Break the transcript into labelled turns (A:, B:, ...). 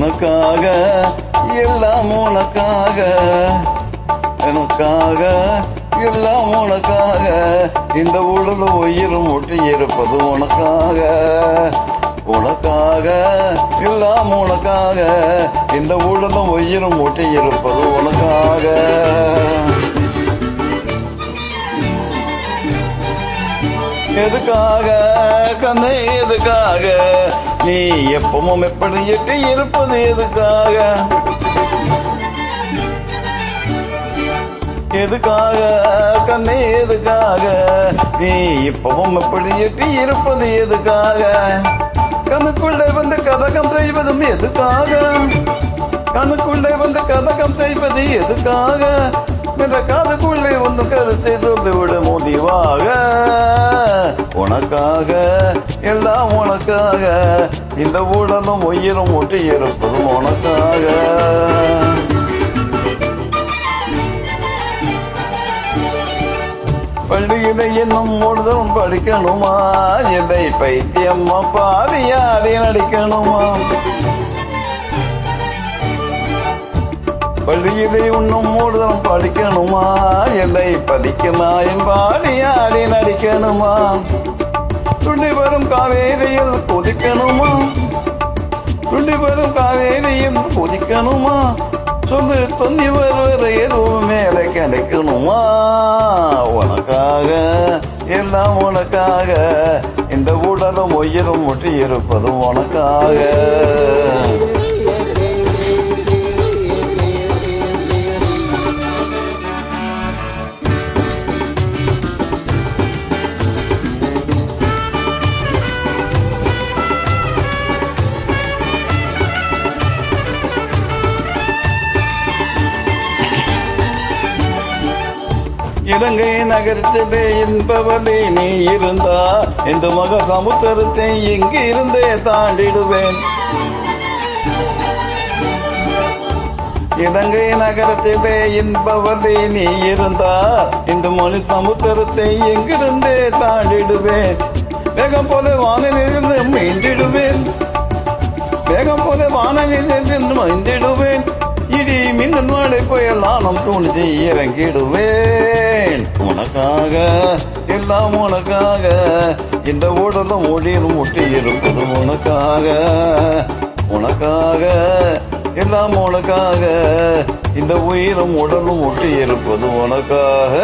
A: உனக்காக எல்லாம் உனக்காக எனக்காக எல்லாம் உனக்காக இந்த உடல் உயிரும் ஒட்டி இருப்பது உனக்காக உனக்காக எல்லாம் உனக்காக இந்த உடலும் உயிரும் ஒட்டி இருப்பது உனக்காக எதுக்காக கண்ணே எதுக்காக நீ எப்பவும் எப்படி எட்டி இருப்பது எதுக்காக எதுக்காக கண்ணே எதுக்காக நீ இப்பவும் எப்படி எட்டி இருப்பது எதுக்காக கண்ணுக்குள்ளே வந்து கதகம் செய்வதும் எதுக்காக கண்ணுக்குள்ளே வந்து கதகம் செய்வது எதுக்காக இந்த காதுக்குள்ளே வந்து கருத்தை சொல்லிவிட முடிவாக உனக்காக எல்லாம் உனக்காக இந்த உடலும் உயிரும் ஒட்டி இருப்பதும் உனக்காக பள்ளியில என்னும் முழுதும் படிக்கணுமா எதை பைத்தியம்மா பாடியாடி நடிக்கணுமா பள்ளியிலே உன்னும் மூடுதலும் படிக்கணுமா எதை பதிக்கமா என் பாடியாடி நடிக்கணுமா துண்டி வரும் காவேரியில் கொதிக்கணுமா துண்டி வரும் காவேரியில் கொதிக்கணுமா சொல்லு தொந்தி வருவர எதுவும் மேலே கிடைக்கணுமா உனக்காக எல்லாம் உனக்காக இந்த உடலும் உயிரும் ஒட்டி இருப்பதும் உனக்காக இலங்கை நகரத்திலே என்பவளே நீ இருந்தா இந்த மக சமுத்திரத்தை இங்கு இருந்தே தாண்டிடுவேன் இலங்கை நகரத்திலே என்பவளே நீ இருந்தா இந்த மொழி சமுத்திரத்தை எங்கிருந்தே தாண்டிடுவேன் வேகம் போல வானிலிருந்து மீண்டிடுவேன் வேகம் போல வானிலிருந்து மீண்டிடுவேன் இடி மின்னல் மழை புயல் நானும் துணிஞ்சு இறங்கிடுவேன் உனக்காக எல்லாம் உனக்காக இந்த உடலும் ஒளிரும் ஒட்டி இருப்பது உனக்காக உனக்காக எல்லாம் உனக்காக இந்த உயிரும் உடலும் ஒட்டி இருப்பது உனக்காக